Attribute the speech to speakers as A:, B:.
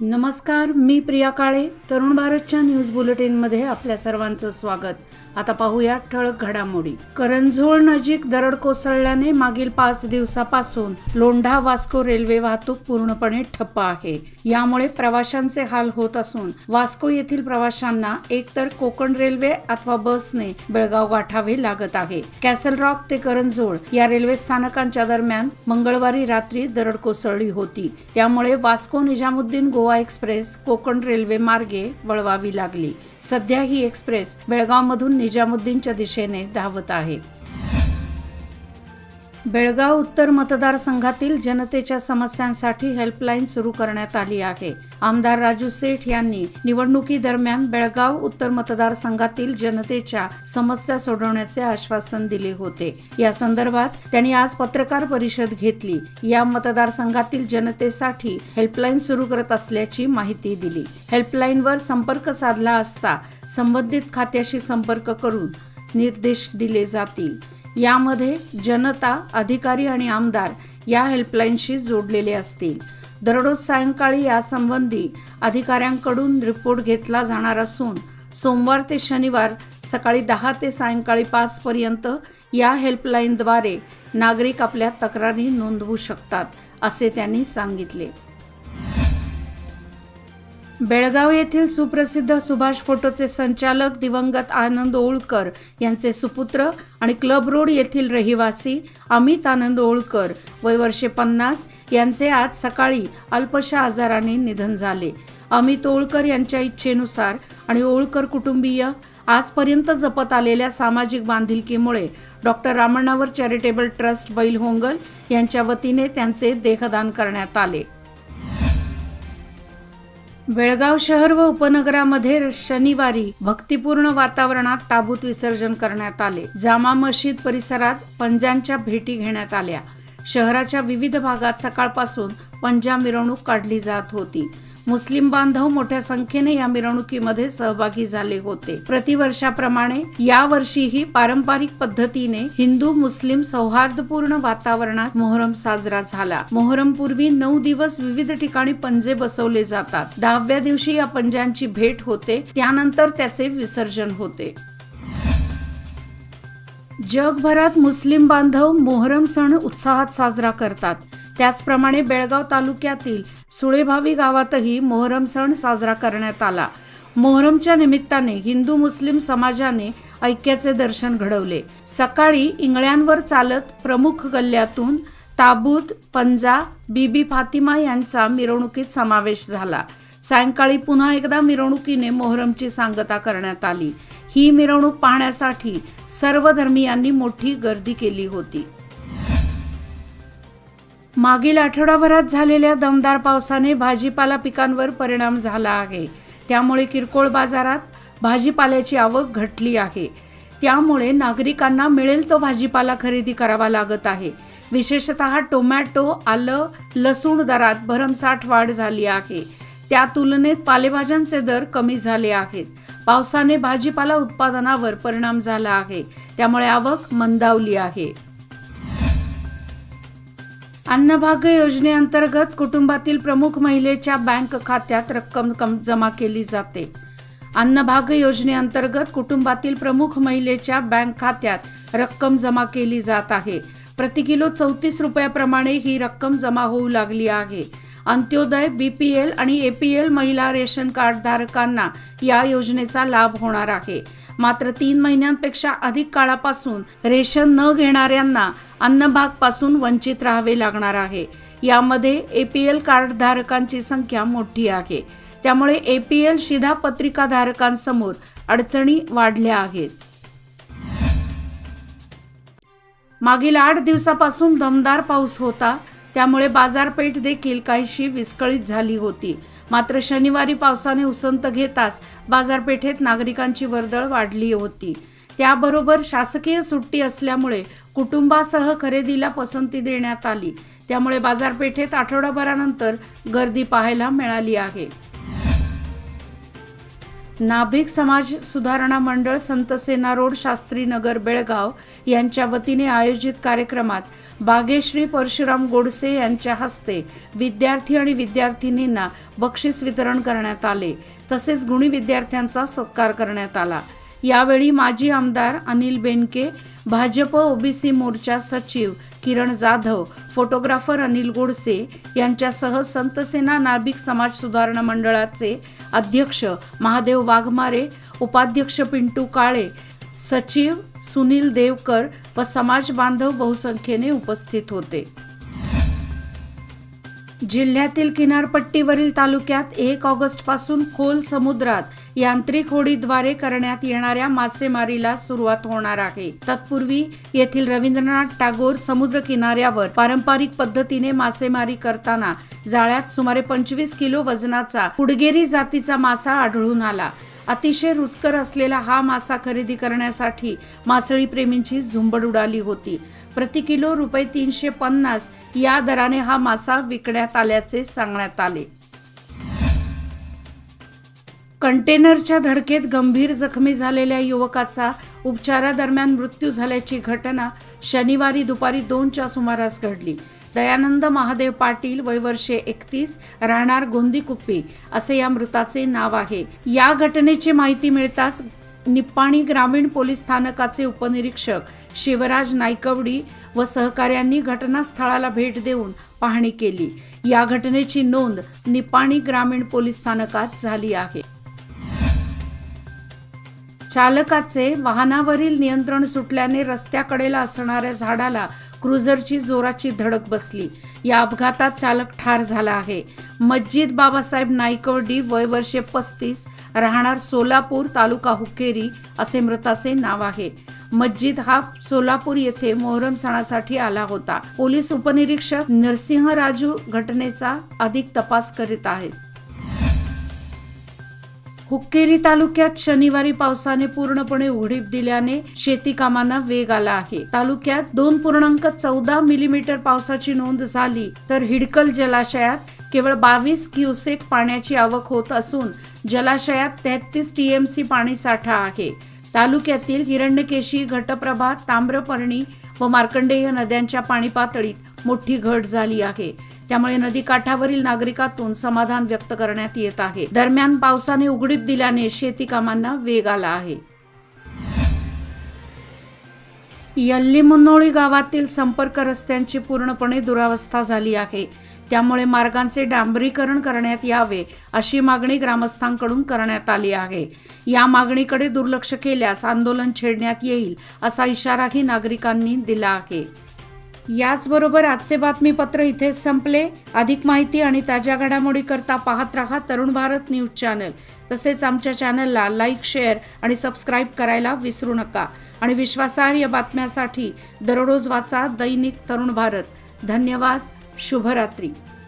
A: नमस्कार, मी प्रिया काळे. तरुण भारतच्या न्यूज बुलेटिनमध्ये आपल्या सर्वांचं स्वागत. आता पाहूया ठळक घडामोडी. करंजोळ नजीक दरड कोसळल्याने मागील 5 दिवसापासून लोंढा वास्को रेल्वे वाहतूक पूर्णपणे ठप्प आहे. यामुळे प्रवाशांचे हाल होत असून वास्को येथील प्रवाशांना एकतर कोकण रेल्वे अथवा बसने बेळगाव गाठावे लागत आहे. कॅसल रॉक ते करंजोळ या रेल्वे स्थानकांच्या दरम्यान मंगळवारी रात्री दरड कोसळली होती. त्यामुळे वास्को निजामुद्दीन गोवा एक्सप्रेस कोकण रेल्वे मार्गे वळवावी लागली. सध्या ही एक्सप्रेस बेळगावमधून निजामुद्दीनच्या दिशेने धावत आहे. बेळगाव उत्तर मतदारसंघातील जनतेच्या समस्यांसाठी हेल्पलाईन सुरू करण्यात आली आहे. आमदार राजू सेठ यांनी निवडणुकीदरम्यान बेळगाव उत्तर मतदारसंघातील जनतेच्या समस्या सोडवण्याचे आश्वासन दिले होते. या संदर्भात त्यांनी आज पत्रकार परिषद घेतली. या मतदारसंघातील जनतेसाठी हेल्पलाईन सुरू करत असल्याची माहिती दिली. हेल्पलाईनवर संपर्क साधला असता संबंधित खात्याशी संपर्क करून निर्देश दिले जातील. यामध्ये जनता, अधिकारी आणि आमदार या हेल्पलाईनशी जोडलेले असतील. दररोज सायंकाळी यासंबंधी अधिकाऱ्यांकडून रिपोर्ट घेतला जाणार असून सोमवार ते शनिवार सकाळी 10 ते सायंकाळी 5 पर्यंत या हेल्पलाईनद्वारे नागरिक आपल्या तक्रारी नोंदवू शकतात, असे त्यांनी सांगितले. बेळगाव येथील सुप्रसिद्ध सुभाष फोटोचे संचालक दिवंगत आनंद ओळकर यांचे सुपुत्र आणि क्लब रोड येथील रहिवासी अमित आनंद ओळकर वय वर्षे 50 यांचे आज सकाळी अल्पशा आजाराने निधन झाले. अमित ओळकर यांच्या इच्छेनुसार आणि ओळकर कुटुंबीय आजपर्यंत जपत आलेल्या सामाजिक बांधिलकीमुळे डॉक्टर रामण्णावर चॅरिटेबल ट्रस्ट बैलहोंगल यांच्या वतीने त्यांचे देहदान करण्यात आले. बेळगाव शहर व उपनगरामध्ये शनिवारी भक्तिपूर्ण वातावरणात ताबूत विसर्जन करण्यात आले. जामा मशीद परिसरात पंजांच्या भेटी घेण्यात आल्या. शहराच्या विविध भागात सकाळपासून पंजा मिरवणूक काढली जात होती. मुस्लिम बांधव मोठ्या संख्येने या मिरवणुकीमध्ये सहभागी झाले होते. प्रतिवर्षाप्रमाणे यावर्षीही पारंपरिक पद्धतीने हिंदू मुस्लिम सौहार्दपूर्ण वातावरणात मोहरम साजरा झाला. मोहरम पूर्वी 9 दिवस विविध ठिकाणी पंजे बसवले जातात. 10व्या दिवशी या पंजांची भेट होते. त्यानंतर त्याचे विसर्जन होते. जगभरात मुस्लिम बांधव मोहरम सण उत्साहात साजरा करतात. त्याचप्रमाणे बेळगाव तालुक्यातील सुळेभावी गावातही मोहरम सण साजरा करण्यात आला. मोहरमच्या निमित्ताने हिंदू मुस्लिम समाजाने ऐक्याचे दर्शन घडवले. सकाळी इंगळ्यांवर चालत प्रमुख गल्ल्यातून ताबूत, पंजा, बीबी फातिमा यांचा मिरवणुकीत समावेश झाला. सायंकाळी पुन्हा एकदा मिरवणुकीने मोहरमची सांगता करण्यात आली. ही मिरवणूक पाहण्यासाठी सर्व धर्मीयांनी मोठी गर्दी केली होती. मागील आठवडाभरात झालेल्या दमदार पावसाने भाजीपाला पिकांवर परिणाम झाला आहे. त्यामुळे किरकोळ बाजारात भाजीपाल्याची आवक घटली आहे. त्यामुळे नागरिकांना मिळेल तो भाजीपाला खरेदी करावा लागत आहे. विशेषतः टोमॅटो, आलं, लसूण दरात भरमसाठ वाढ झाली आहे. त्या तुलनेत पालेभाज्यांचे दर कमी झाले आहेत. पावसाने भाजीपाला उत्पादनावर परिणाम झाला आहे. त्यामुळे आवक मंदावली आहे. अन्नभाग्य योजनेअंतर्गत कुटुंबातील प्रमुख महिलेच्या बँक खात्यात रक्कम जमा केली जाते. अन्नभाग्य योजनेअंतर्गत कुटुंबातील प्रमुख महिलेच्या बँक खात्यात रक्कम जमा केली जात आहे. प्रति किलो 34 रुपयाप्रमाणे ही रक्कम जमा होऊ लागली आहे. अंत्योदय, BPL आणि APL महिला रेशन कार्ड धारकांना या योजनेचा लाभ होणार आहे. मात्र 3 महिन्यांपेक्षा अधिक काळापासून रेशन न घेणाऱ्यांना अन्नभाग पासून वंचित राहावे लागणार आहे. यामध्ये APL कार्ड धारकांची संख्या मोठी आहे. त्यामुळे APL शिधापत्रिका धारकांसमोर अडचणी वाढल्या आहेत. मागील 8 दिवसापासून दमदार पाऊस होता. त्यामुळे बाजारपेठ देखील काहीशी विस्कळीत झाली होती. मात्र शनिवारी पावसाने उसंत घेताच बाजारपेठेत नागरिकांची वर्दळ वाढली होती. त्याबरोबर शासकीय सुट्टी असल्यामुळे कुटुंबासह खरेदीला पसंती देण्यात आली. त्यामुळे बाजारपेठेत आठवडाभरानंतर गर्दी पाहायला मिळाली आहे. नाभिक समाज सुधारणा मंडळ संतसेना रोड शास्त्रीनगर बेळगाव यांच्या वतीने आयोजित कार्यक्रमात बागेश्री परशुराम गोडसे यांच्या हस्ते विद्यार्थी आणि विद्यार्थिनींना बक्षीस वितरण करण्यात आले. तसेच गुणी विद्यार्थ्यांचा सत्कार करण्यात आला. यावेळी माजी आमदार अनिल बेनके, भाजप ओबीसी मोर्चा सचिव किरण जाधव, फोटोग्राफर अनिल गोडसे यांच्यासह संतसेना नाभिक समाज सुधारणा मंडळाचे अध्यक्ष महादेव वाघमारे, उपाध्यक्ष पिंटू काळे, सचिव सुनील देवकर व समाज बांधव बहुसंख्येने उपस्थित होते. जिल्ह्यातील किनारपट्टीवरील तालुक्यात 1 ऑगस्टपासून खोल समुद्रात यांत्रिक होडीद्वारे करण्यात येणाऱ्या मासेमारीला सुरुवात होणार आहे. तत्पूर्वी येथील रवींद्रनाथ टागोर समुद्र किनाऱ्यावर पारंपरिक पद्धतीने मासेमारी करताना जाळ्यात सुमारे 25 किलो वजनाचा उडगेरी जातीचा मासा आढळून आला. अतिशय रुचकर असलेला हा मासा खरेदी करण्यासाठी मासळी प्रेमींची झुंबड उडाली होती. प्रति किलो रुपये 350 या दराने हा मासा विकण्यात आल्याचे सांगण्यात आले. कंटेनरच्या धडकेत गंभीर जखमी झालेल्या युवकाचा उपचारादरम्यान मृत्यू झाल्याची घटना शनिवारी दुपारी 2च्या सुमारास घडली. दयानंद महादेव पाटील, वय वर्षे 31, राहणार गोंदीकुप्पी असे या मृताचे नाव आहे. या घटनेची माहिती मिळताच निप्पाणी ग्रामीण पोलीस स्थानकाचे उपनिरीक्षक शिवराज नायकवडी व सहकाऱ्यांनी घटनास्थळाला भेट देऊन पाहणी केली. या घटनेची नोंद निप्पाणी ग्रामीण पोलीस स्थानकात झाली आहे. चालकाचे वाहनावरील नियंत्रण सुटल्याने रस्त्याकडेला असणाऱ्या झाडाला क्रुझरची जोराची धडक बसली. या अपघातात चालक ठार झाला आहे. मज्जिद बाबासाहेब नायकवडी, वय वर्षे 35, राहणार सोलापूर, तालुका हुक्केरी असे मृताचे नाव आहे. मज्जिद हा सोलापूर येथे मोहरम सणासाठी आला होता. पोलीस उपनिरीक्षक नरसिंह राजू घटनेचा अधिक तपास करीत आहेत. हुक्केरी तालुक्यात शनिवारी पावसाने पूर्णपणे उघडीप दिल्याने शेती कामांना वेग आला आहे. तालुक्यात 2.14 मिलीमीटर पावसाची नोंद झाली तर हिडकल जलाशयात केवळ 22 क्युसेक पाण्याची आवक होत असून जलाशयात 33 TMC पाणी साठा आहे. तालुक्यातील हिरण्यकेशी, घटप्रभा, ताम्रपर्णी व मार्कंडेय नद्यांच्या पाणी पातळीत मोठी घट झाली आहे. त्यामुळे नदीकाठावरील नागरिकांतून समाधान व्यक्त करण्यात येत आहे. दरम्यान पावसाने उघडीप दिल्याने शेती कामांना वेग आला आहे. यल्लीमुन्नोळी गावातील संपर्क रस्त्यांची पूर्णपणे दुरावस्था झाली आहे. त्यामुळे मार्गांचे डांबरीकरण करण्यात यावे अशी मागणी ग्रामस्थांकडून करण्यात आली आहे. या मागणीकडे दुर्लक्ष केल्यास आंदोलन छेडण्यात येईल असा इशाराही नागरिकांनी दिला आहे. याचबरोबर आजचे बातमीपत्र इथेच संपले. अधिक माहिती आणि ताज्या घडामोडी करता पाहत रहा तरुण भारत न्यूज चॅनल. तसेच आमच्या चॅनलला लाईक, शेअर आणि सबस्क्राईब करायला विसरू नका. आणि विश्वासार्ह बातम्यांसाठी दररोज वाचा दैनिक तरुण भारत. धन्यवाद. शुभरात्री.